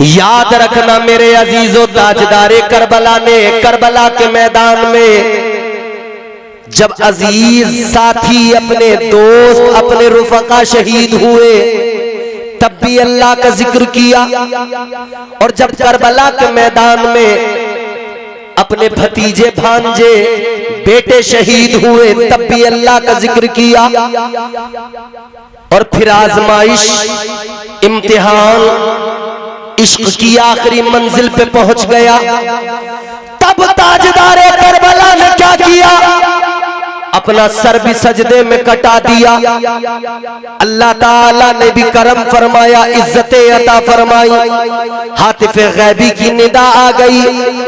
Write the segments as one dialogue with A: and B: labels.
A: याद रखना मेरे अजीजों, ताजदारे करबला ने करबला के मैदान में जब अजीज साथी, अपने दोस्त, अपने रुफका शहीद हुए, तब भी अल्लाह का जिक्र किया। और जब करबला के मैदान में अपने भतीजे, भांजे, बेटे शहीद हुए, तब भी अल्लाह का जिक्र किया। और फिर आजमाइश, इम्तिहान, इश्क की आखिरी मंजिल पे पहुंच गया। तब ताजदारे करबला ने क्या किया? अपना सर भी सजदे में कटा दिया। अल्लाह ताला ने भी करम फरमाया, इज्जतें अता फरमाई। हातिफे गैबी की निदा आ गई,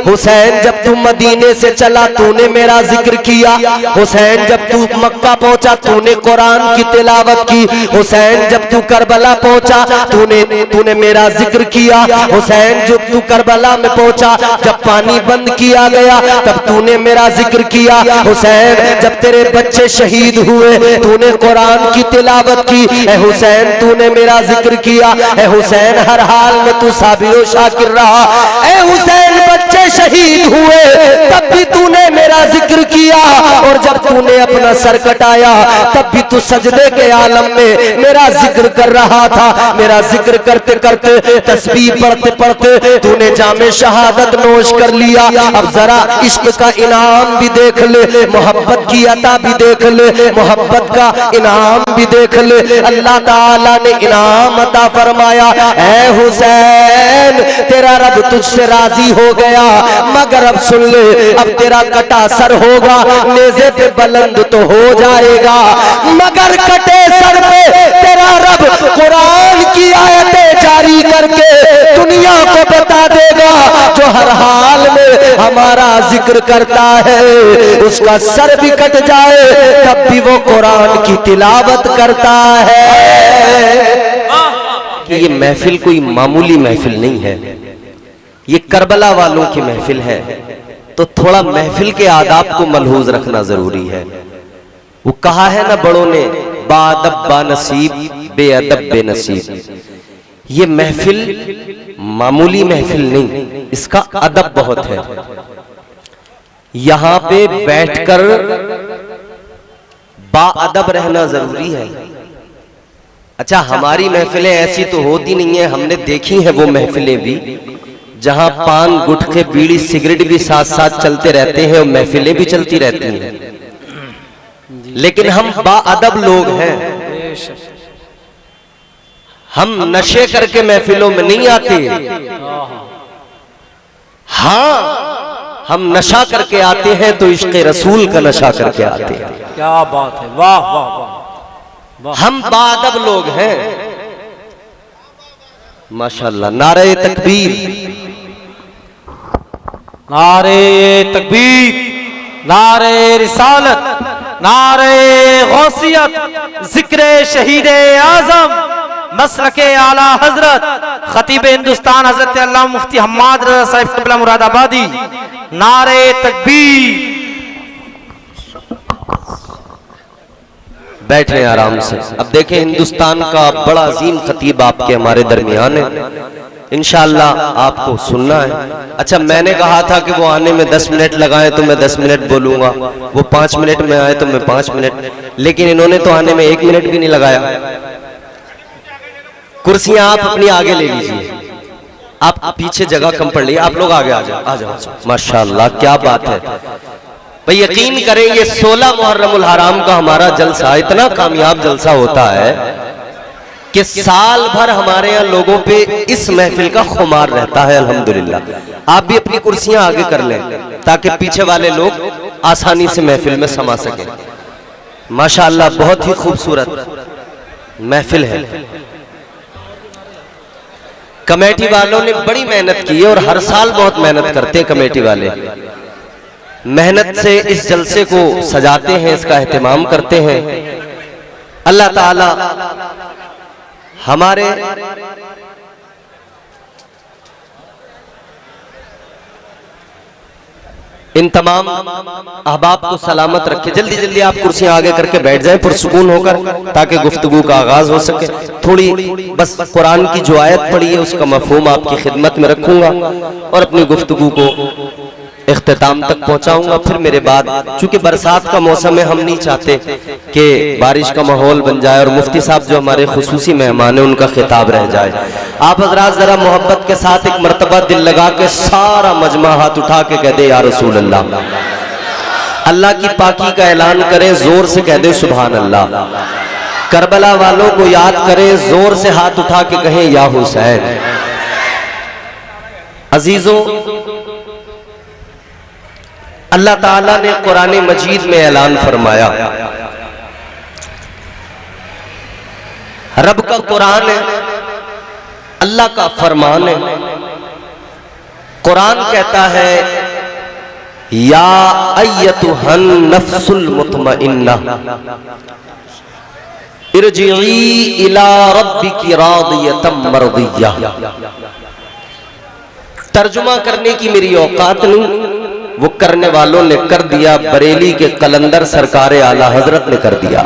A: हुसैन जब तू मदीने से चला तूने मेरा जिक्र किया। हुसैन जब तू मक्का पहुंचा तूने कुरान की तिलावत की। हुसैन जब तू करबला पहुंचा तूने मेरा जिक्र किया। हुसैन जब तू करबला में पहुंचा, जब पानी बंद किया गया तब तूने मेरा जिक्र किया। हुसैन जब तेरे बच्चे शहीद हुए तूने कुरान की तिलावत की। ए हुसैन तूने मेरा जिक्र किया। ए हुसैन हर हाल में तू साबिर शाकिर रहा। ए हुसैन बच्चे शहीद हुए तब भी तूने मेरा जिक्र किया। और जब तूने अपना सर कटाया तब भी तू सजदे के आलम में मेरा जिक्र कर रहा था। मेरा जिक्र करते करते, तस्बीह पढ़ते पढ़ते तूने जामे शहादत नोश कर लिया। अब जरा इश्क का इनाम भी देख ले, मोहब्बत की अता भी देख ले, मोहब्बत का इनाम भी देख ले। अल्लाह ताला ने इनाम अता फरमाया। ऐ हुसैन तेरा रब तुझसे राजी हो गया, मगर अब सुन ले, अब तेरा कटा सर होगा, नेज़े पे बुलंद तो हो जाएगा, मगर कटे सर पे तेरा रब कुरान की आयतें जारी करके दुनिया को बता देगा। जो हर हाल में हमारा जिक्र करता है उसका सर भी कट जाए तब भी वो कुरान की तिलावत करता है। कि ये महफिल कोई मामूली महफिल नहीं है, ये करबला वालों की महफिल है। तो थोड़ा महफिल के आदाब को मलहूज रखना जरूरी है। वो कहा है ना बड़ों ने, बाअदब बानसीब, बेअदब बेनसीब। ये महफिल मामूली महफिल नहीं, इसका अदब बहुत है। यहां पे बैठकर बाअदब रहना जरूरी है। अच्छा, हमारी महफिलें ऐसी तो होती नहीं है, हमने देखी हैं वो महफिलें भी जहां पान, गुटखे, बीड़ी, सिगरेट भी साथ साथ चलते रहते हैं और महफिलें भी चलती रहती हैं। लेकिन हम बाअदब लोग हैं, हम नशे करके महफिलों में नहीं आते। हाँ, हम नशा करके आते हैं तो इश्क़ रसूल का नशा करके आते हैं।
B: क्या बात है, वाह वाह वाह।
A: हम बाअदब लोग हैं माशाअल्लाह। नारे तकबीर,
B: नारे तकबीर, नारे रिसालत, नारे गौसियत, जिक्रे शहीदे आजम, मसलके आला हजरत खतीब हिंदुस्तान हजरत अल्लाह मुफ्ती हम्माद रज़ा साहिब क़िबला मुरादाबादी। नारे तकबीर।
A: बैठे आराम से। अब देखें, हिंदुस्तान का बड़ा अजीम खतीब आपके हमारे दरमियान है, इंशाअल्लाह आपको सुनना है। अच्छा, मैंने कहा था कि वो आने में 10 मिनट लगाए तो मैं 10 मिनट बोलूंगा, वो 5 मिनट में आए तो मैं 5 मिनट, लेकिन इन्होंने तो आने में 1 मिनट भी नहीं लगाया। कुर्सियां आप अपनी आगे ले लीजिए, आप पीछे जगह कम पड़ रही है, आप लोग आगे आ जाओ, आ जाओ। माशाअल्लाह, क्या बात है भाई। यकीन करें, ये 16 मुहर्रमुल हराम का हमारा जलसा इतना कामयाब जलसा होता है कि साल भर हमारे यहाँ लोगों पे इस महफिल का खुमार रहता है। अल्हम्दुलिल्लाह। आप भी अपनी कुर्सियां आगे कर लें ताकि पीछे वाले लोग आसानी से महफिल में समा सकें। माशाअल्लाह, बहुत ही खूबसूरत महफिल है। कमेटी वालों ने बड़ी मेहनत की है और हर साल बहुत मेहनत करते हैं कमेटी वाले। मेहनत से इस जलसे को सजाते हैं, इसका एहतमाम करते हैं। अल्लाह ताला हमारे इन तमाम अहबाब को सलामत रखे। जल्दी जल्दी आप कुर्सियां आगे करके बैठ जाएं पुरसुकून होकर, ताकि गुफ्तगू का आगाज हो सके। थोड़ी बस कुरान की जो आयत पढ़ी है उसका मफहूम आपकी खिदमत में रखूंगा और अपनी गुफ्तगू को इख्तिताम तक पहुंचाऊंगा। फिर मेरे बाद, चूंकि बरसात का मौसम है, हम नहीं चाहते कि बारिश का माहौल बन जाए और मुफ्ती साहब जो हमारे खुसूसी मेहमान हैं उनका खिताब रह जाए। आप हजरात जरा मोहब्बत के साथ एक मरतबा दिल लगा के सारा मजमा हाथ उठा के कह दे या रसूल अल्लाह। अल्लाह की पाकी का ऐलान करें, जोर से कह दे सुभान अल्लाह। करबला वालों को याद करें, जोर से हाथ उठा के कहें या हुसैन। अजीजों, अल्लाह ताला ने कुरान मजीद में ऐलान फरमाया, रब का कुरान है, अल्लाह का फरमान है। कुरान कहता है या अय्यतुहन नफ्सुल मुतमइन्ना इरजिई इला रब्बिकी रादियतम मर्दिया। तर्जुमा करने की मेरी औकात नहीं, वो करने वालों ने कर दिया, बरेली के कलंदर सरकार आला हजरत ने कर दिया।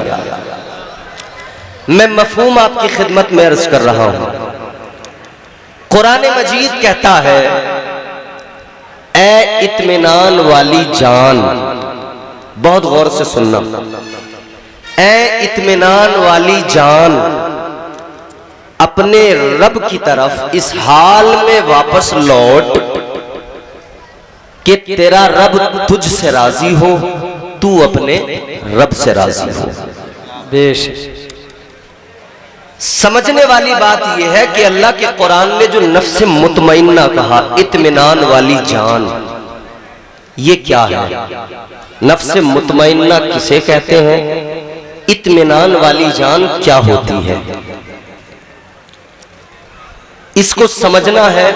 A: मैं मफहूम आपकी खिदमत में अर्ज कर रहा हूं। कुरान मजीद कहता है ए इत्मीनान वाली जान, बहुत गौर से सुनना, ए इत्मीनान वाली जान, अपने रब की तरफ इस हाल में वापस लौट कि तेरा रब तुझसे राजी हो, तू अपने रब से राजी हो।
B: बेशक
A: समझने वाली बात यह है कि अल्लाह के कुरान ने जो नफ्स मुतमइन्ना कहा, इत्मीनान वाली जान, ये क्या है? नफ्स मुतमइन्ना किसे कहते हैं? इत्मीनान वाली जान क्या होती है? इसको समझना है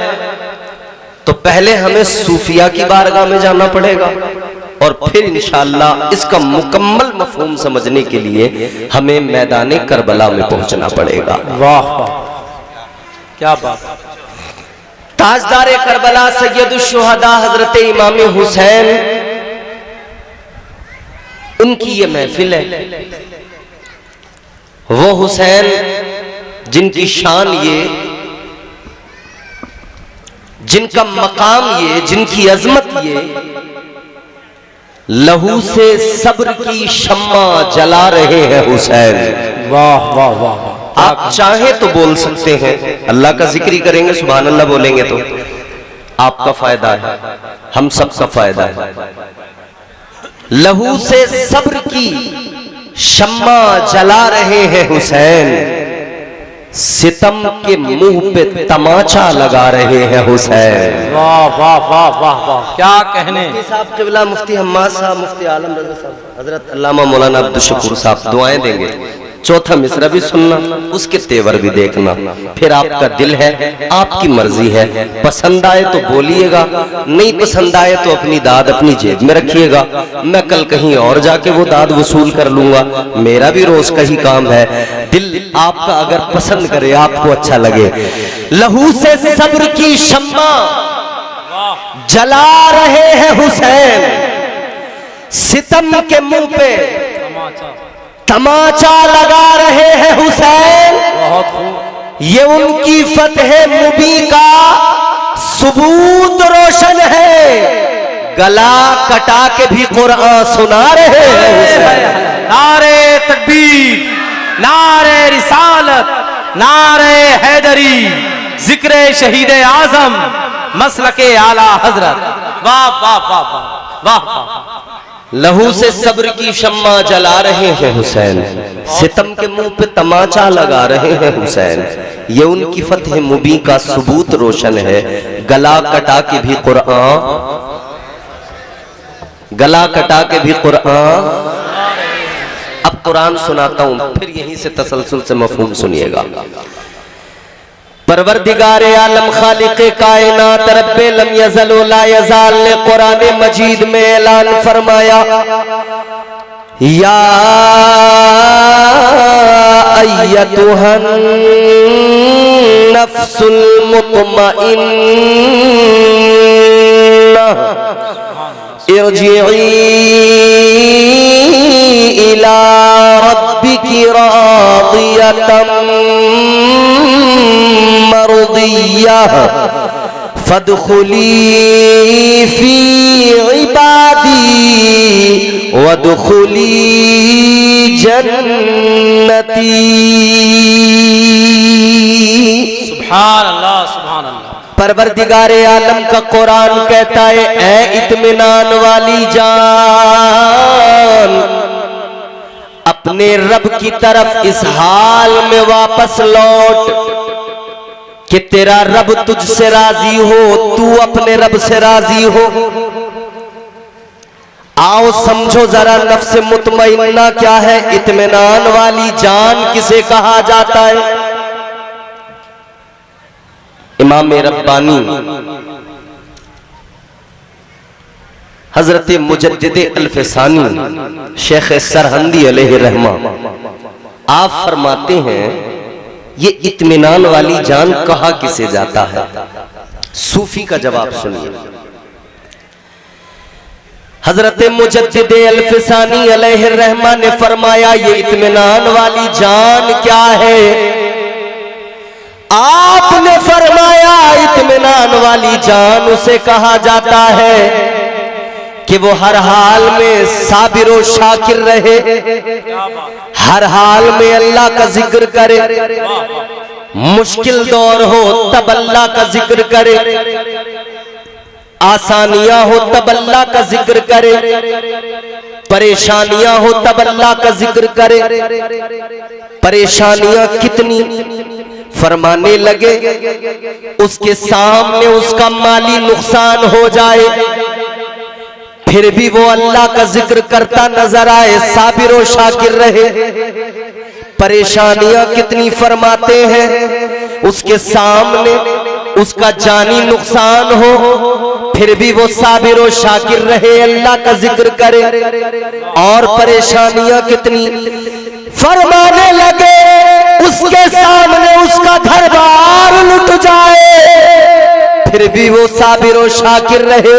A: तो पहले हमें सूफिया की बारगाह में जाना पड़ेगा और फिर इंशाअल्लाह इसका मुकम्मल मफहूम समझने के लिए हमें मैदान करबला में पहुंचना पड़ेगा।
B: वाह वाह, क्या बात।
A: ताजदार करबला सैयदुश शुहदा हजरत इमाम हुसैन, उनकी ये महफिल है। वो हुसैन जिनकी शान ये, जिनका मकाम ये, जिनकी अजमत ये, लहू से सब्र की शम्मा जला रहे हैं हुसैन।
B: वाह वाह वाह वाह।
A: आप चाहे तो बोल सकते हैं, अल्लाह का जिक्र ही करेंगे, सुभान अल्लाह बोलेंगे तो आपका फायदा है, हम सबका फायदा है। लहू से सब्र की शम्मा जला रहे हैं हुसैन, सितम के मुंह पे तमाचा लगा रहे हैं हुसैन।
B: वाह वाह वाह वाह वाह, क्या कहने।
A: मुफ्ती साहब क़िबला, मुफ्ती हम्माद साहब, मुफ्ती आलम रज़ा साहब, हजरत अल्लामा मौलाना अब्दुल शकूर साहब दुआएं देंगे। चौथा मिसरा भी सुनना, उसके तेवर भी देखना, फिर आपका दिल है, आपकी मर्जी है। पसंद आए तो बोलिएगा, नहीं पसंद आए तो अपनी दाद अपनी जेब में रखिएगा। मैं कल कहीं और जाके वो दाद वसूल कर लूंगा, मेरा भी रोज का ही काम है। दिल आपका अगर पसंद करे, आपको अच्छा लगे। लहू से सब्र की शम्मा जला रहे हैं हुसैन, सितम के मुंह पे तमाचा लगा रहे हैं हुसैन। ये उनकी फतह मुबी का सबूत रोशन है, गला कटा के भी कुरान सुना रहे हैं हुसैन।
B: नारे तकबीर, नारे रिसालत, नारे हैदरी, जिक्र शहीद आजम, मसलके आला हजरत। वाह वाह वाह वाह वाह।
A: लहू से सब्र की शम्मा जला रहे हैं हुसैन, सितम के मुंह पे तमाचा लगा रहे हैं हुसैन। ये उनकी फतह मुबी का सबूत रोशन है, गला कटा के भी कुरान, गला कटा के भी कुरान। अब कुरान सुनाता हूं, फिर यहीं से तसलसल से मफहूम सुनिएगा। परवरदिगार आलम खालिक़े कायनात रब्बे लम यज़ल व ला यज़ाल ने कुरान मजीद में ऐलान फरमाया, या अय्यतुहन नफ्सुल मुतमइन्ना इरजिई इला रब्बिकी रादियतम मर्दिय्यह फदखुली फी इबादी वदखुली जन्नती।
B: सुभान अल्लाह, सुभान अल्लाह।
A: परवरदिगारे आलम का कुरान कहता है, ऐ इत्मीनान वाली जान, अपने रब की तरफ इस हाल में वापस लौट कि तेरा रब तुझसे राजी हो, तू अपने रब से राजी हो। आओ समझो जरा नफ्स मुतमइन्ना क्या है, इत्मीनान वाली जान किसे कहा जाता है। इमाम रब्बानी हजरत मुजद्दिद अल्फसानी शेख सरहंदी अलैहि रहमा आप फरमाते हैं, ये इत्मीनान वाली जान कहा किसे जाता है। सूफी का जवाब सुनिए। हजरत मुजद्दिद अल्फसानी अलैहि रहमा ने फरमाया, ये इत्मीनान वाली जान क्या है। आपने फरमाया, इत्मीनान वाली जान उसे कहा जाता है कि वो हर हाल में साबिर और शाकिर रहे, हर हाल में अल्लाह का जिक्र करे, मुश्किल दौर हो तब अल्लाह का जिक्र करे, आसानियां हो तब अल्लाह का जिक्र करे, परेशानियां हो तब अल्लाह का जिक्र करे। परेशानियां कितनी, फरमाने लगे उसके सामने उसका माली नुकसान हो जाए, फिर भी वो अल्लाह का जिक्र करता नजर आए, साबिर और शाकिर रहे। परेशानियां कितनी, फरमाते हैं उसके सामने उसका जानी नुकसान हो, फिर भी वो साबिर और शाकिर रहे, अल्लाह का जिक्र करे। और परेशानियां कितनी, फरमाने लगे उसके सामने उसका घर बार लुट जाए, फिर भी वो साबिर और शाकिर रहे,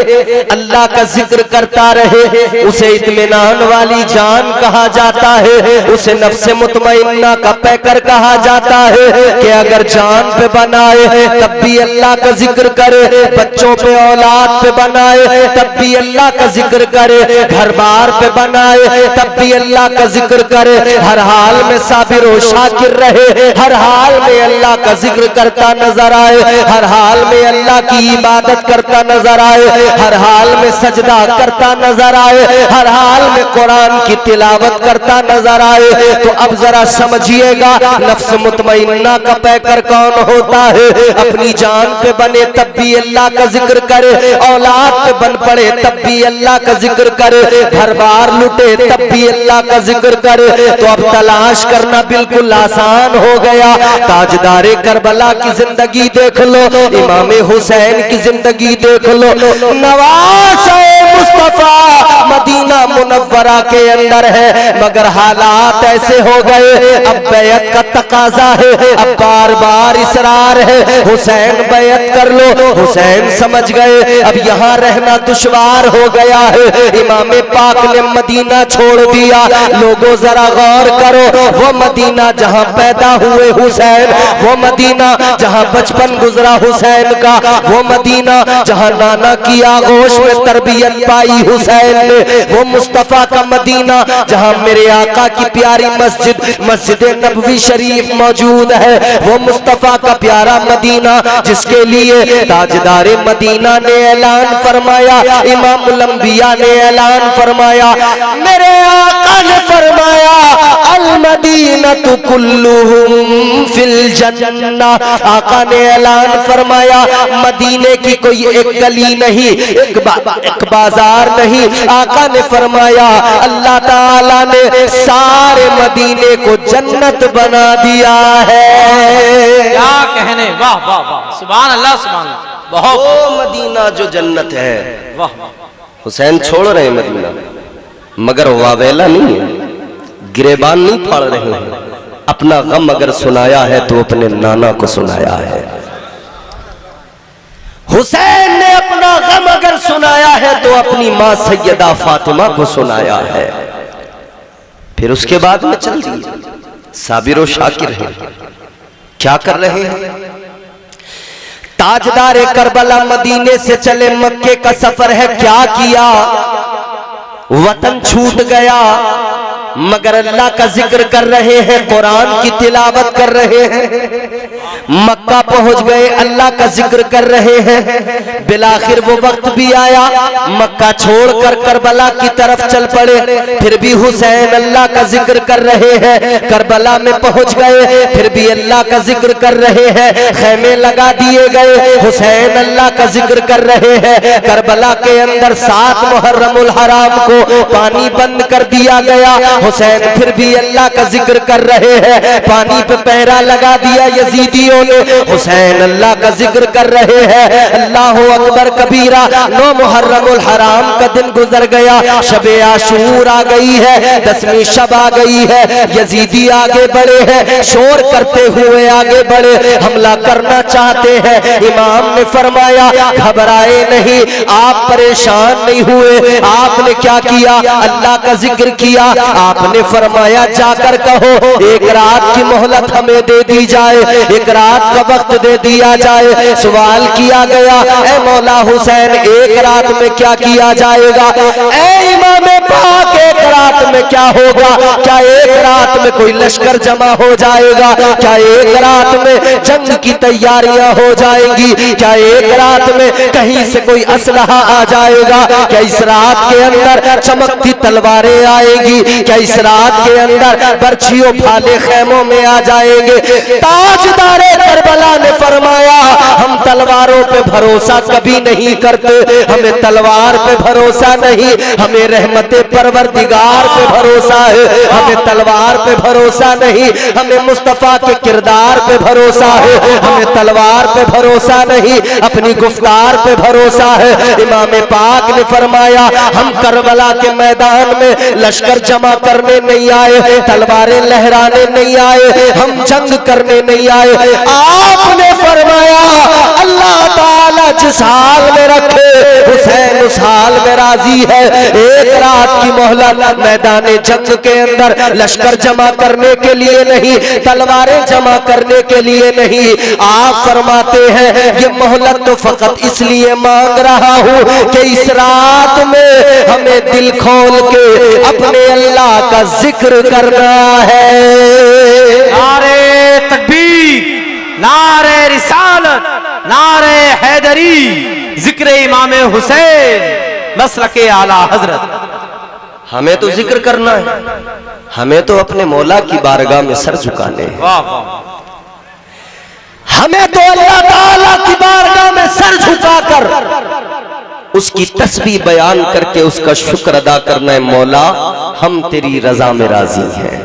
A: अल्लाह का जिक्र करता रहे। उसे इत्मीनान वाली जान कहा जाता है, उसे नफ्से मुतमइन्ना का पैकर कहा जाता है कि अगर जान पे बनाए तब भी अल्लाह का जिक्र करे, बच्चों पे औलाद पे बनाए तब भी अल्लाह का जिक्र करे, घर बार पे बनाए तब भी अल्लाह का जिक्र करे, हर हाल में साबिर और शाकिर रहे, हर हाल में अल्लाह का जिक्र करता नजर आए, हर हाल में अल्लाह की इबादत करता नजर आए, हर हाल में सजदा करता नजर आए, हर हाल में कुरान की तिलावत करता नजर आए। तो अब जरा समझिएगा नफ्स मुतमइन्ना का पैकर कौन होता है। अपनी जान पे बने तब भी अल्लाह का जिक्र करे, औलाद पे बन पड़े तब भी अल्लाह का जिक्र करे, घर बार लुटे तब भी अल्लाह का जिक्र करे। तो अब तलाश करना बिल्कुल आसान हो गया। ताजदारे करबला की जिंदगी देख लो, इमाम हुसैन की जिंदगी देख लो, नवाज़े मुस्तफा मदीना मुनव्वरा के अंदर है, मगर हालात ऐसे हो गए, अब बैत का तकाजा है, अब बार बार इसरार है, हुसैन बैत कर लो। हुसैन समझ गए अब यहाँ रहना दुश्वार हो गया है, इमाम पाक ने मदीना छोड़ दिया। लोगों जरा गौर करो, वो मदीना जहाँ पैदा हुए हुसैन, वो मदीना जहाँ बचपन गुजरा हुसैन का, वो मदीना जहाँ नाना की आगोश में तरबियत पाई हुसैन ने, वो मुस्तफा का मदीना जहाँ मेरे आका की प्यारी मस्जिद मस्जिद नबवी शरीफ मौजूद है, वो मुस्तफा का प्यारा मदीना जिसके लिए ताजदारे मदीना ने ऐलान फरमाया, इमामुल अंबिया ने ऐलान फरमाया, मेरे आका ने फरमाया अल मदीनतु कुल्लुहुम फिल जन्नह। आका ने ऐलान फरमाया मदीने की कोई एक गली नहीं, एक बाजार नहीं, आका ने फरमाया अल्लाह ताला ने सारे मदीने को जन्नत बना दिया है।
B: क्या कहने, वाह वाह वाह, सुभान अल्लाह, सुभान अल्लाह। बहुत
A: वो मदीना जो जन्नत है,
B: वाह वाह।
A: हुसैन छोड़ रहे हैं मदीना, मगर वावेला नहीं है, गिरेबान नहीं फाड़ रहे हैं। अपना गम अगर सुनाया है तो अपने नाना को सुनाया है। हुसैन ने अपना अपना गम अगर सुनाया है तो अपनी मां सैयदा फातिमा को सुनाया है। फिर उसके बाद में चल दिए साबिर और शाकिर है, क्या कर रहे हैं? ताजदार करबला मदीने से चले मक्के का सफर है, क्या किया? वतन छूट गया मगर अल्लाह का जिक्र कर रहे हैं, कुरान की तिलावत कर रहे हैं। मक्का पहुंच गए, अल्लाह का जिक्र कर रहे हैं। बिलाखिर वो वक्त भी आया, मक्का छोड़कर करबला की तरफ चल पड़े। फिर भी हुसैन अल्लाह का जिक्र कर रहे हैं। करबला में पहुंच गए, फिर भी अल्लाह का जिक्र कर रहे हैं। खैमे लगा दिए गए, हुसैन अल्लाह का जिक्र कर रहे हैं। करबला के अंदर 7 मुहर्रमुल हराम को पानी बंद कर दिया गया। हुसैन फिर भी अल्लाह का जिक्र कर रहे हैं। पानी पे पहरा लगा दिया यजीदियों ने, हुसैन अल्लाह का जिक्र कर रहे हैं। अल्लाहु अकबर कबीरा। 9 मुहर्रमुल हराम का दिन गुजर गया, शबे आशूर आ गई है, 10वीं शब आ गई है। यजीदी आगे बढ़े हैं, शोर करते हुए आगे बढ़े, हमला करना चाहते हैं। इमाम ने फरमाया घबराए नहीं, आप परेशान नहीं हुए। आपने क्या किया? अल्लाह का जिक्र किया। आपने फरमाया जाकर कहो एक रात की मोहलत हमें दे दी जाए, एक रात का वक्त दे दिया जाए। सवाल किया गया, ए मौला हुसैन एक रात में क्या किया जाएगा? ए इमाम पाक एक रात में क्या होगा? क्या एक रात में कोई लश्कर जमा हो जाएगा? क्या एक रात में जंग की तैयारियां हो जाएंगी? क्या एक रात में कहीं से कोई असलहा आ जाएगा? क्या इस रात के अंदर चमकती तलवारें आएगी? क्या इस रात के अंदर बर्छियों भाले खेमों में आ जाएंगे? ताजदारे करबला ने फरमाया हम तलवारों पे भरोसा कभी नहीं करते, हमें तलवार पे भरोसा नहीं, हमें रहमते परवरदिगार पे भरोसा है। हमें तलवार पे भरोसा नहीं, हमें मुस्तफा के किरदार पे भरोसा है। हमें तलवार पे भरोसा नहीं, अपनी गुफ्तार पे भरोसा है। इमाम पाक ने फरमाया हम करबला के मैदान में लश्कर जमा करने नहीं आए, तलवारें लहराने नहीं आए, हम जंग करने नहीं आए। आपने फरमाया अल्लाह ताला जिस हाल में रखे हुसैन उस हाल में राजी है। एक रात की मोहलत मैदान जंग के अंदर लश्कर जमा करने के लिए नहीं, तलवारें जमा करने के लिए नहीं। आप फरमाते हैं ये मोहलत तो फकत इसलिए मांग रहा हूं कि इस रात में हमें दिल खोल के अपने अल्लाह का जिक्र करना है।
B: नारे तकबीर, नारे रिसालत, नारे हैदरी, जिक्र इमाम हुसैन, मसलके आला हजरत।
A: हमें तो जिक्र करना है, हमें तो अपने मौला की बारगाह में सर झुकाने हैं।
B: वाह वाह,
A: हमें तो अल्लाह ताला की बारगाह में सर झुकाकर उसकी तस्बीह बयान करके उसका शुक्र अदा करना है। मौला हम तेरी रजा में राजी हैं,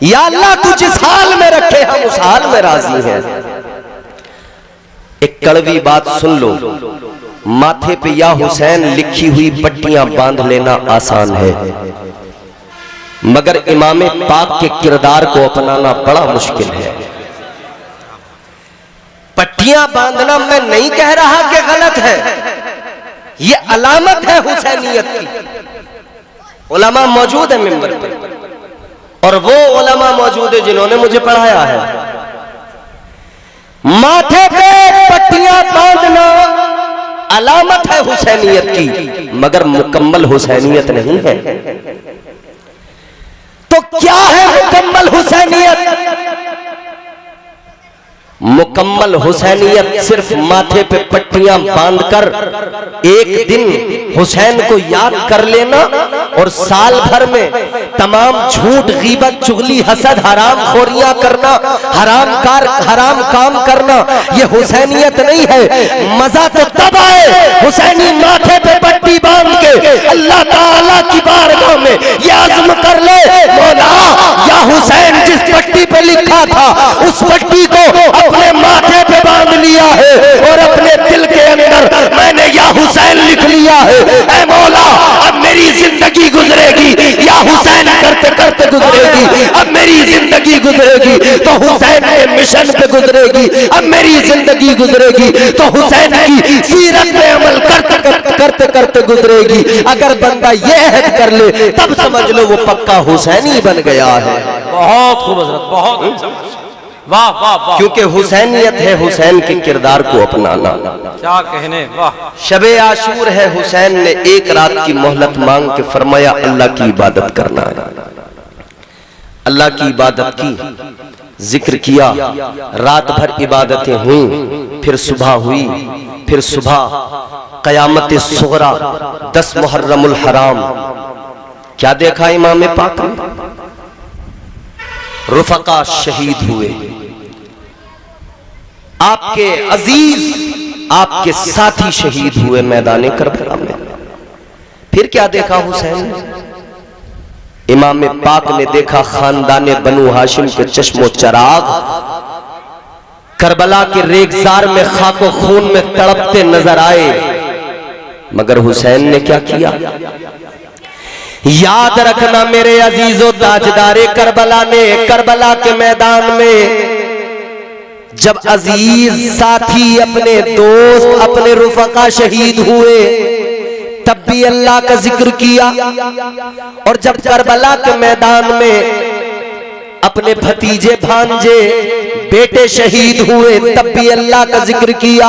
A: या अल्लाह तू जिस हाल में रखे हम उस हाल में राजी हैं। एक कड़वी बात सुन लो, माथे पे या हुसैन लिखी हुई पट्टियां बांध लेना आसान है, मगर इमाम पाक के किरदार को अपनाना बड़ा मुश्किल है। पट्टियां बांधना मैं नहीं कह रहा कि गलत है, ये अलामत है हुसैनियत की। उलमा मौजूद है मिंबर पे, और वो उलमा मौजूद है जिन्होंने मुझे पढ़ाया है। माथे पे पट्टियां बांधना अलामत है हुसैनियत की, मगर मुकम्मल हुसैनियत नहीं है। तो क्या है मुकम्मल हुसैनियत? मुकम्मल हुसैनियत सिर्फ माथे पे पट्टियां बांधकर एक दिन हुसैन को याद कर लेना और साल भर में तमाम झूठ, गीबत, चुगली, हसद, हराम खोरियां करना, हराम काम करना, ये हुसैनियत नहीं है। मजा तो तब आए हुसैनी माथे पे पट्टी बांध के अल्लाह ताला की बारगाह में ये आज़म कर ले, मौला या हुसैन जिस पट्टी पे लिखा था उस पट्टी को अपने माथे पे बांध लिया है और अपने दिल के अंदर मैंने या हुसैन लिख लिया है। ऐ मौला अब मेरी जिंदगी गुजरेगी या हुसैन करते करते गुजरेगी, अब मेरी जिंदगी गुजरेगी तो हुसैन के मिशन पे गुजरेगी, अब मेरी जिंदगी गुजरेगी तो हुसैन की सीरत पे अमल करते करते करते करते गुजरेगी। अगर बंदा ये अहद कर ले तब समझ लो वो पक्का हुसैनी बन गया है।
B: बहुत खूब हजरत, बहुत अच्छा। वाह वाह वाह,
A: क्योंकि हुसैनियत है हुसैन के किरदार को अपनाना।
B: क्या कहने, वाह।
A: शबे आशूर है, हुसैन ने एक रात की मोहलत मांग के फरमाया अल्लाह की इबादत करना है। अल्लाह की इबादत की, जिक्र किया, रात भर इबादतें हुई, फिर सुबह हुई, फिर सुबह क़यामत सुगरा 10 मुहर्रमुल हराम। क्या देखा इमाम पाक ने? रुफका शहीद हुए, आपके अजीज आपके साथी शहीद हुए मैदान करबला में। फिर क्या देखा हुसैन ने? इमाम पाक ने देखा खानदान बनु हाशिम के चश्मो चराग करबला के रेगजार में खाको खून में तड़पते नजर आए, मगर हुसैन ने क्या किया? याद रखना मेरे अजीजों, ताजदारे करबला ने करबला के मैदान में जब अजीज साथी अपने दोस्त अपने रुफका शहीद हुए तब भी अल्लाह का जिक्र किया, और जब करबला के मैदान में अपने भतीजे भांजे बेटे शहीद हुए तब भी अल्लाह का जिक्र किया।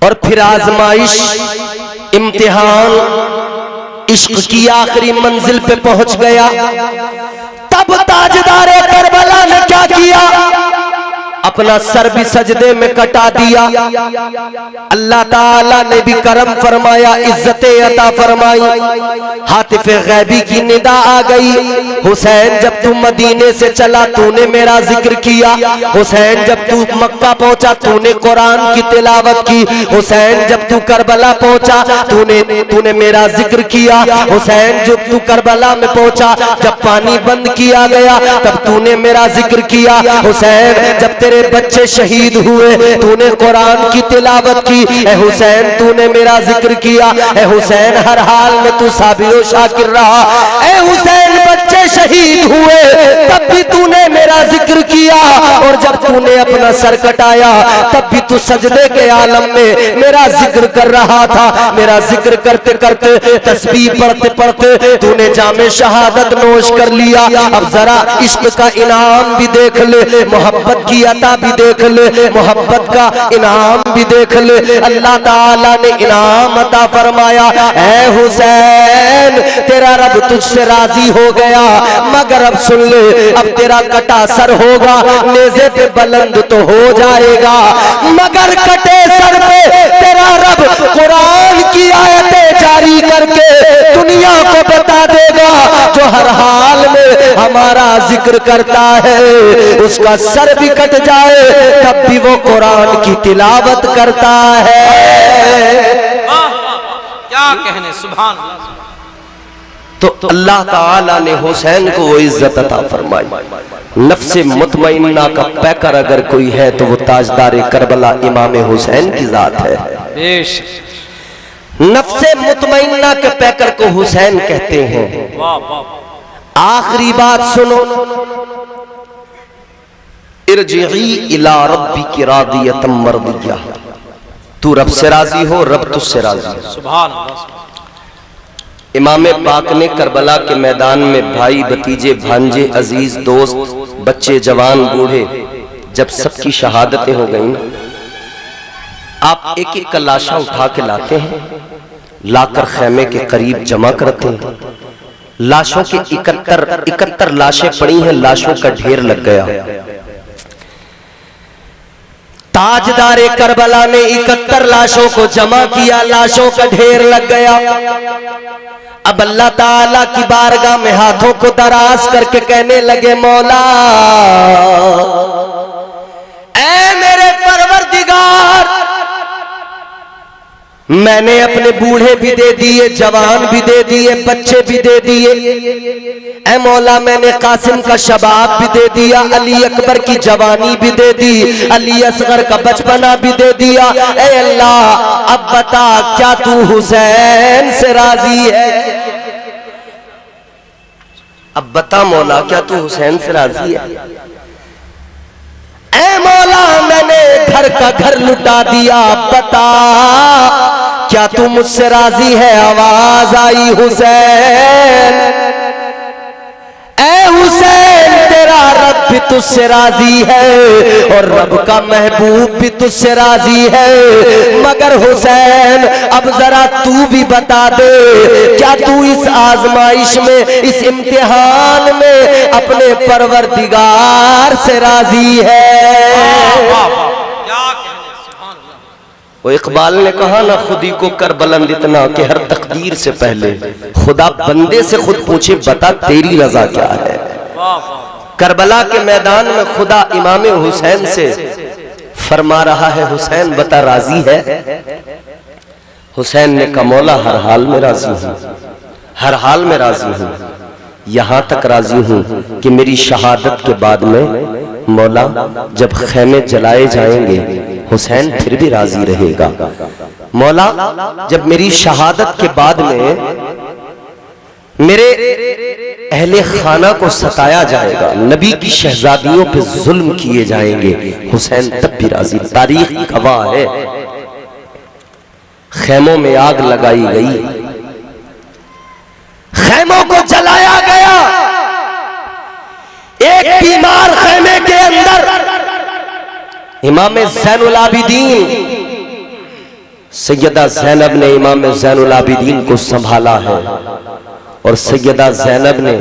A: और फिर आजमाइश, इम्तिहान, इश्क की आखिरी मंजिल पे पहुंच गया, तब ताजदारे करबला ने क्या किया? अपना सर भी सजदे में कटा दिया। अल्लाह ताला ने भी करम फरमाया, इज्जतें अता फरमाई, हातिफे गैबी की निदा आ गई। हुसैन जब तू मदीने से चला तूने मेरा जिक्र किया, हुसैन जब तू मक्का पहुंचा तूने कुरान की तिलावत की, हुसैन जब तू करबला पहुंचा तूने मेरा जिक्र किया, हुसैन जब तू करबला में पहुंचा जब पानी बंद किया गया तब तूने मेरा जिक्र किया, हुसैन जब तेरे बच्चे शहीद हुए तूने कुरान की तिलावत की, ए हुसैन तूने मेरा जिक्र किया, ए हुसैन हर हाल में तू साबिर शाकिर रहा, ए हुसैन बच्चे शहीद हुए तब भी तूने मेरा जिक्र किया, और जब तूने अपना सर कटाया तब भी तू सजदे के आलम में मेरा जिक्र कर रहा था। मेरा जिक्र करते करते तस्बीह पढ़ते पढ़ते तूने जामे शहादत नोश कर लिया। अब जरा इश्क का इनाम भी देख ले, मोहब्बत की अता भी देख ले, मोहब्बत का इनाम भी देख ले। अल्लाह ताला ने इनाम अता फरमाया, ऐ हुसैन तेरा रब तुझसे राजी हो गया, मगर अब सुन ले, अब तेरा कटा सर होगा, नेज़े पे बुलंद तो हो जाएगा, मगर कटे सर पे तेरा रब कुरान की आयतें जारी करके दुनिया को बता देगा, जो हर हाल में हमारा जिक्र करता है उसका सर भी कट जाए तब भी वो कुरान की तिलावत करता है।
B: क्या कहने, सुभान अल्लाह।
A: तो अल्लाह ताला ने हुसैन को वो इज्जत अता फरमाई। नफ्से मुतमइन्ना का पैकर अगर कोई है तो वो ताजदारे करबला इमाम हुसैन की जात है। नफ्से मुतमइन्ना के पैकर को हुसैन कहते हैं। आखिरी बात सुनो, इरजिई इला रब्बिकी रादियतम मर्दिया, तू रब से राजी हो, रब तुझसे राजी हो।
B: सुभान अल्लाह।
A: इमाम पाक ने करबला के मैदान में भाई भतीजे भांजे अजीज दोस्त बच्चे जवान बूढ़े जब सबकी शहादतें हो गई ना, आप एक एक का लाशा उठा के लाते हैं, लाकर खैमे के करीब जमा करते हैं। लाशों के 71 लाशें पड़ी हैं, लाशों का ढेर लग गया। ताजदारे करबला ने 71 लाशों को जमा किया, लाशों का ढेर लग गया। अब अल्लाह ताला की बारगाह में हाथों को दराज करके कहने लगे, मौला ऐ मेरे परवरदिगार, मैंने अपने बूढ़े भी दे दिए, जवान भी दे दिए, बच्चे भी दे दिए। ऐ मौला मैंने कासिम का शबाब भी दे दिया, अली अकबर की जवानी भी दे दी, अली असगर का बचपना भी दे दिया। ऐ अल्लाह अब बता क्या तू हुसैन से राजी है? अब बता मौला क्या तू हुसैन से राजी है? ऐ मौला मैंने घर का घर लुटा दिया, बता क्या तू मुझसे राजी है? आवाज आई हुसैन, ऐ हुसैन तेरा रब भी तुझसे राजी है और रब का महबूब भी तुझसे राजी है। मगर हुसैन अब जरा तू भी बता दे, क्या तू इस आजमाइश में, इस इम्तिहान में अपने परवरदिगार से राजी है? वो इकबाल ने कहा ना, खुदी को कर बुलंद इतना कि हर तकदीर से पहले खुदा बंदे से खुद पूछे बता तेरी रजा क्या है। करबला के मैदान में खुदा इमाम हुसैन से फरमा रहा है, हुसैन बता राजी है? हुसैन ने कहा मौला हर हाल में राजी हूं, हर हाल में राजी हूं, यहां तक राजी हूं कि मेरी शहादत के बाद में मौला जब खेमे जलाए जाएंगे हुसैन फिर भी राजी रहेगा। मौला जब मेरी शहादत के बाद में मेरे अहले खाना को सताया जाएगा, नबी की शहजादियों पे जुल्म किए जाएंगे, हुसैन तब भी राजी। तारीख गवाह है, खेमों में आग लगाई गई, खेमों को जलाया गया, एक बीमार खेमे के अंदर इमाम ज़ैनुल आबिदीन सैयदा ज़ैनब ने इमाम ज़ैनुल आबिदीन को संभाला है और सैयदा ज़ैनब ने,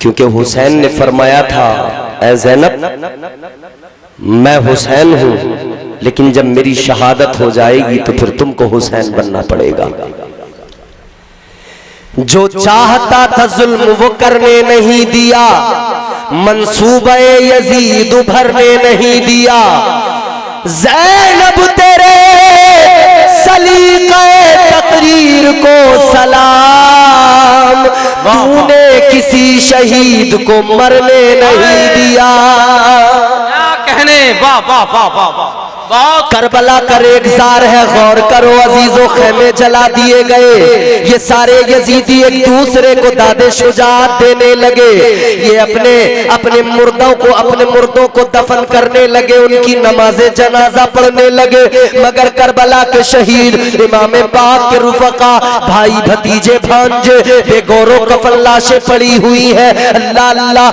A: क्योंकि हुसैन ने फरमाया था ऐ ज़ैनब मैं हुसैन हूं, लेकिन जब मेरी शहादत हो जाएगी तो फिर तुमको हुसैन बनना पड़ेगा। जो चाहता था जुल्म वो करने नहीं दिया, मंसूबे यजीद भरने नहीं दिया। ज़ैनब तेरे सलीक़े तकरीर को सलाम, तूने किसी शहीद को मरने नहीं दिया।
B: क्या कहने, वाह वाह वाह वाह वाह।
A: करबला का रेगजार है, गौर करो अजीजों, खेमे जला दिए गए, ये सारे यजीदी एक दूसरे को दादे शुजात देने लगे, ये अपने अपने मुर्दों को दफन करने लगे, उनकी नमाज़े जनाजा पढ़ने लगे। मगर करबला के शहीद इमाम पाक के रुफका, भाई भतीजे भांजे बेगौरो कफन लाशें पड़ी हुई है। अल्लाह अल्लाह,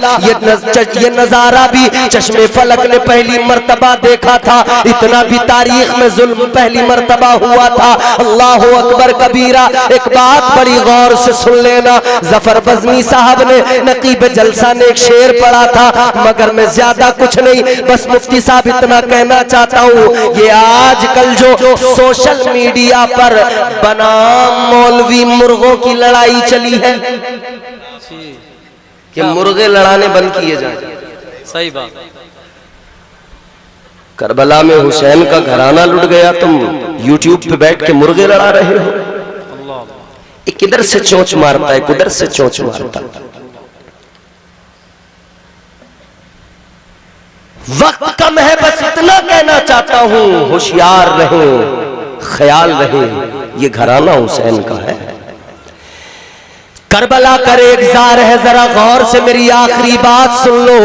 A: ये नजारा भी चश्मे फलक ने पहली मर्तबा देखा था, इतना भी तारीख में जुल्म पहली मर्तबा हुआ था। अल्लाह अकबर कबीरा। एक बात बड़ी गौर से सुन लेना, जफर बज़मी साहब ने नकीब जलसा ने एक शेर पढ़ा था, मगर मैं ज्यादा कुछ नहीं, बस मुफ्ती साहब इतना कहना चाहता हूँ, ये आजकल जो सोशल मीडिया पर बनाम मौलवी मुर्गों की लड़ाई चली है कि मुर्गे लड़ाने बंद किए जाए।
B: सही बात।
A: करबला में हुसैन का घराना लुट गया, तुम यूट्यूब पे बैठ के मुर्गे लड़ा रहे हो। एक किधर से चोंच मारता है, किधर से चोंच मारता है। वक्त कम है, बस इतना कहना चाहता हूं, होशियार रहे, ख्याल रहे, ये घराना हुसैन का है। करबला का रेगजार है, जरा गौर से मेरी आखिरी बात सुन लो।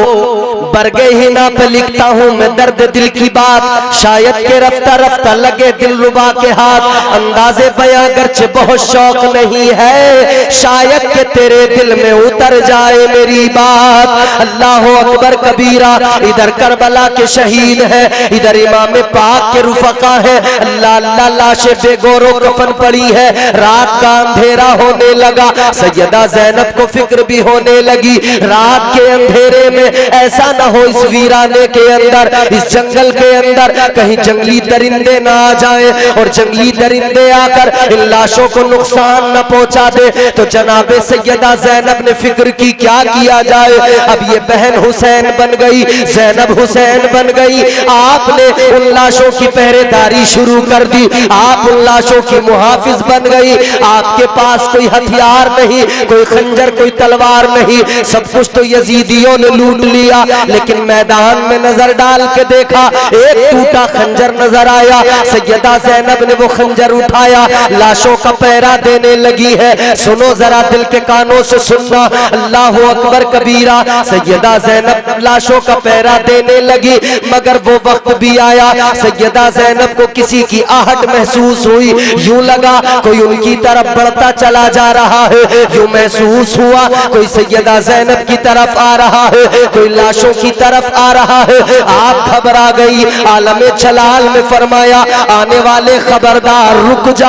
A: बरगे हिना पे लिखता हूँ मैं दर्द दिल की बात, शायद के रफ्ता रफ्ता लगे दिल रुबा के हाथ। अंदाजे बयां गर्चे बहुत शौक नहीं है, शायद के तेरे दिल में उतर जाए मेरी बात। अल्लाह अकबर कबीरा। इधर करबला के शहीद है, इधर इमाम पाक के रुफका है। अल्लाह अल्लाह, लाशें बेगौरो कफन पड़ी है, रात का अंधेरा होने लगा। सैयदा ज़ैनब को फिक्र भी होने लगी, रात के अंधेरे में ऐसा न हो इस वीराने के अंदर, इस जंगल के अंदर कहीं जंगली दरिंदे ना आ जाएं और जंगली दरिंदे आकर इन लाशों को नुकसान न पहुंचा दे। तो जनाबे सैयदा ज़ैनब ने फिक्र की क्या किया जाए। अब ये बहन हुसैन बन गई, ज़ैनब हुसैन बन गई। आपने उन लाशों की पहरेदारी शुरू कर दी, आप उन लाशों की मुहाफिज बन गई। आपके पास कोई हथियार नहीं, कोई खंजर, कोई तलवार नहीं, सब कुछ तो यजीदियों ने लूट लिया। लेकिन मैदान में नजर डाल के देखा, एक टूटा खंजर नजर आया। सैयदा ज़ैनब ने वो खंजर उठाया, लाशों का पहरा देने लगी है। सुनो जरा, दिल के कानों से सुनना, अल्लाह अकबर कबीरा। सैयदा ज़ैनब लाशों का पहरा देने लगी, मगर वो वक्त भी आया, सैयदा ज़ैनब को किसी की आहट महसूस हुई। यूं लगा कोई उनकी तरफ बढ़ता चला जा रहा है, यूं महसूस हुआ कोई सैयदा ज़ैनब की तरफ आ रहा है, कोई लाशों की तरफ आ रहा है। आप घबरा गई। आलमे जलाल में फरमाया, आने वाले खबरदार, रुक जा,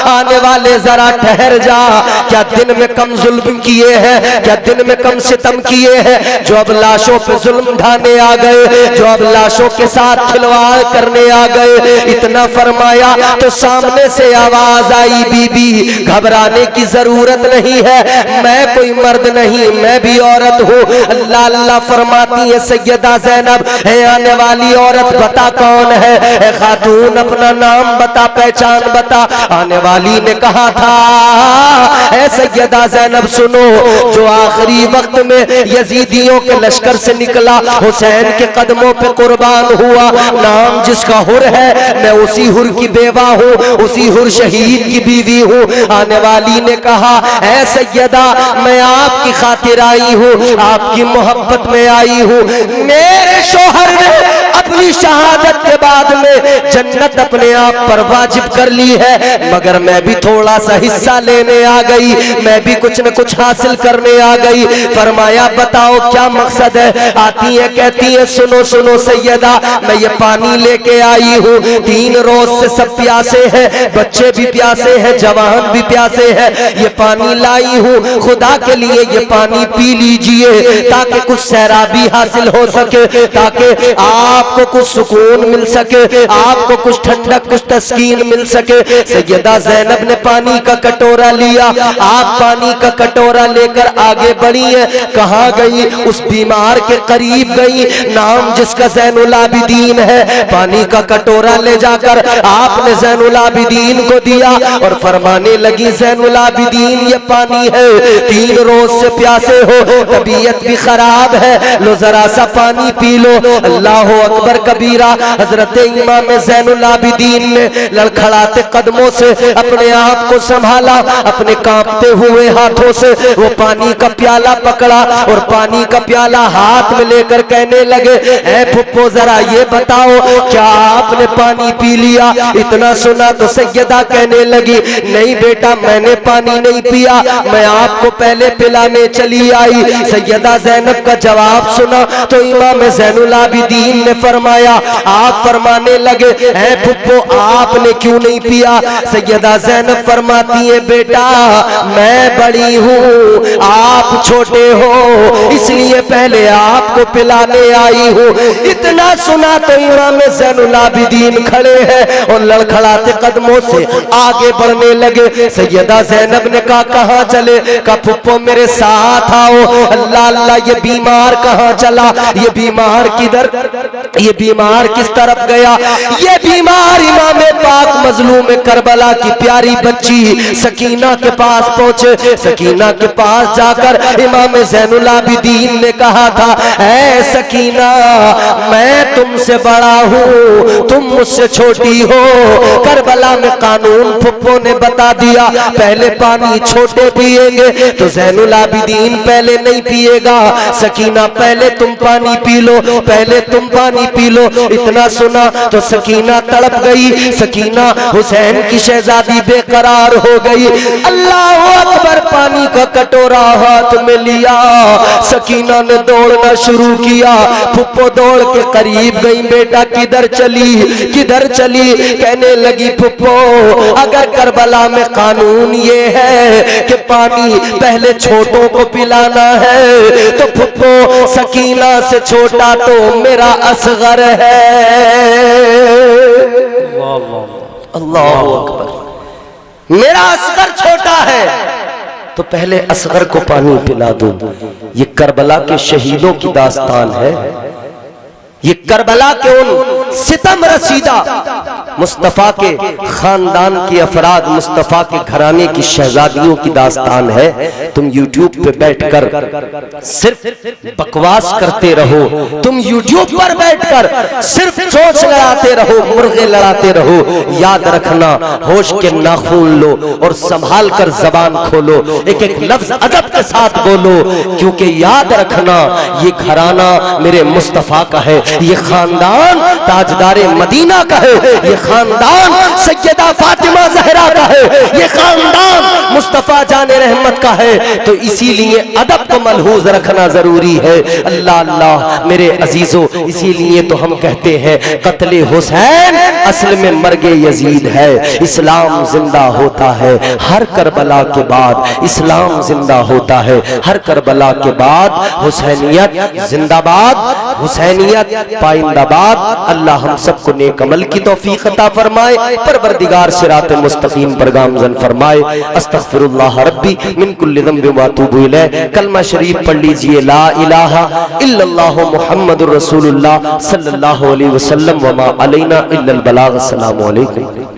A: आने वाले जरा ठहर जा। क्या दिन में कम जुल्म किए हैं, क्या दिन में कम सितम किए हैं जो अब लाशों पे जुल्म ढाने आ गए, जो अब लाशों के साथ खिलवाड़ करने आ गए। इतना फरमाया तो सामने से आवाज आई, बीबी घबराने की जरूरत नहीं है, मैं कोई मर्द नहीं, मैं भी औरत हूँ। अल्लाह अल्लाह फरमाती है सैयदा ज़ैनब, है आने वाली औरत बता कौन है, खातून अपना नाम बता, पहचान बता। आने वाली ने कहा था, ऐ सैयदा ज़ैनब सुनो, जो आखिरी वक्त में यजीदियों के लश्कर से निकला, हुसैन के कदमों पे कुर्बान हुआ, नाम जिसका हुर है, मैं उसी हुर की बेवा हूँ, उसी हुर शहीद की बीवी हूँ। आने वाली ने कहा, ऐ सैयदा मैं आपकी खातिर आई हूँ, आपकी मोहब्बत में आई हूँ। मेरे शोहर ने अपनी शहादत के बाद में जन्नत अपने आप पर वाजिब कर ली है, मगर मैं भी थोड़ा सा हिस्सा लेने आ गई, मैं भी कुछ न कुछ हासिल करने आ गई। फरमाया बताओ क्या मकसद है। आती है कहती है, सुनो सुनो सैयदा, मैं ये पानी लेके आई हूँ, 3 रोज से सब प्यासे हैं, बच्चे भी प्यासे हैं, जवान भी प्यासे हैं, ये पानी लाई हूँ, खुदा के लिए ये पानी पी लीजिए ताकि कुछ सैराबी हासिल हो सके, ताकि आपको कुछ सुकून मिल सके, आपको कुछ ठंडक, कुछ तस्कीन मिल सके। सैयदा ज़ैनब ने पानी का कटोरा लिया, आप पानी का कटोरा लेकर आगे बढ़ी है। कहाँ गई? उस बीमार के करीब गई, नाम जिसका ज़ैनुल आबिदीन है। पानी का कटोरा ले जाकर आपने ज़ैनुल आबिदीन को दिया और फरमाने लगी, ज़ैनुल आबिदीन ये पानी है, 3 रोज से प्यासे हो, तबीयत भी खराब है, लो जरा सा पानी पी लो। अल्लाह अकबर कबीरा। हजरत इमाम ज़ैनुल आबिदीन ने लड़खड़ाते कदमों से अपने आप को संभाला, अपने कांपते हुए हाथों से वो पानी का प्याला पकड़ा और पानी का प्याला हाथ में लेकर कहने लगे, ऐ फुप्पो जरा ये बताओ क्या आपने पानी पी लिया? इतना सुना तो सैयदा कहने लगी, नहीं बेटा मैंने पानी नहीं पिया, मैं आपको पहले पिलाने चली आई। सैयदा ज़ैनब का जवाब सुना तो इमाम ज़ैनुल आबिदीन ने फरमाया, आप फरमाने लगे, ऐ फुप्पो आपने क्यों नहीं पिया? सैयदा ज़ैनब फरमाती है, बेटा मैं बड़ी हूँ, आप छोटे हो, इसलिए पहले आपको पिलाने आई हूँ। इतना सुना तो इमाम ज़ैनुल आबिदीन खड़े हैं और लड़खड़ाते कदमों से आगे बढ़ने लगे। सैयदा ज़ैनब ने कहा, कहाँ चले? कहा फुप्पो मेरे साथ आओ। अल्लाह अल्लाह, ये बीमार कहाँ चला? ये बीमार किधर, ये बीमार किस तरफ गया? ये बीमार इमाम पाक मजलूम करबला की प्यारी बच्ची सकीना के पास पहुंचे। सकीना के पास जाकर इमाम ज़ैनुल आबिदीन ने कहा था, ऐ सकीना मैं तुमसे बड़ा हूँ, तुम मुझसे छोटी हो। करबला में कानून फुप्पो ने बता दिया, पहले पानी छोटे पिएंगे तो ज़ैनुल आबिदीन पहले नहीं पिएगा। सकीना पहले तुम पानी पी लो, पहले तुम पानी पी लो। इतना सुना तो सकीना तड़प गई। सकीना हुसैन की शहजादी बेकरार हो गई। अल्लाह अकबर, पानी का कटोरा हाथ में लिया, सकीना ने दौड़ना शुरू किया। फुप्पो दौड़ के करीब गई, बेटा किधर चली किधर चली? कहने लगी फुप्पो, अगर करबला में कानून ये है कि पानी पहले छोटों को पिलाना है, तो फुप्पो सकीना से छोटा तो मेरा असगर है। अल्लाह अकबर, मेरा असगर छोटा है तो पहले असगर को पानी पिला दूं। ये करबला के शहीदों की दास्तान है, ये करबला के उन सितम रसीदा मुस्तफा के खानदान के अफराद, मुस्तफा के घराने की शहजादियों की दास्तान है। तुम यूट्यूब पे बैठकर सिर्फ बकवास करते रहो, तुम यूट्यूब पर बैठकर सिर्फ चोंच लड़ाते रहो, मुर्गे लड़ाते रहो। याद रखना, होश के नाखून लो और संभाल कर जबान खोलो, एक एक लफ्ज अदब के साथ बोलो, क्योंकि याद रखना ये घराना मेरे मुस्तफा का है, ये खानदान ताजदारे मदीना का है, ये खानदान सैयदा फातिमा जहरा का है, ये खानदान मुस्तफा जाने रहमत का है। तो इसीलिए अदब को मलहूज रखना जरूरी है। अल्लाह अल्लाह मेरे अजीजों, इसीलिए तो हम कहते हैं कत्ले हुसैन असल में मर्गे यजीद है। इस्लाम जिंदा होता है हर करबला के बाद, इस्लाम जिंदा होता है हर करबला के बाद। हुसैनियत जिंदाबाद, हुसैनियत पाइंदाबाद। अल्लाह हम सबको नेक अमल की तौफीक अता फरमाए, परवरदिगार सिरात मुस्तकीम पर गामज़न फरमाए। अस्तगफिरुल्लाह रब्बी मिन कुल्लि ज़ंबि व अतूबु इलैह। कलमा शरीफ पढ़ लीजिए, ला इलाहा इल्लल्लाह मुहम्मदुर रसूलुल्लाह सल्लल्लाहु अलैहि वसल्लम व मा अलैना इल्लल बलाग। अस्सलामु अलैकुम।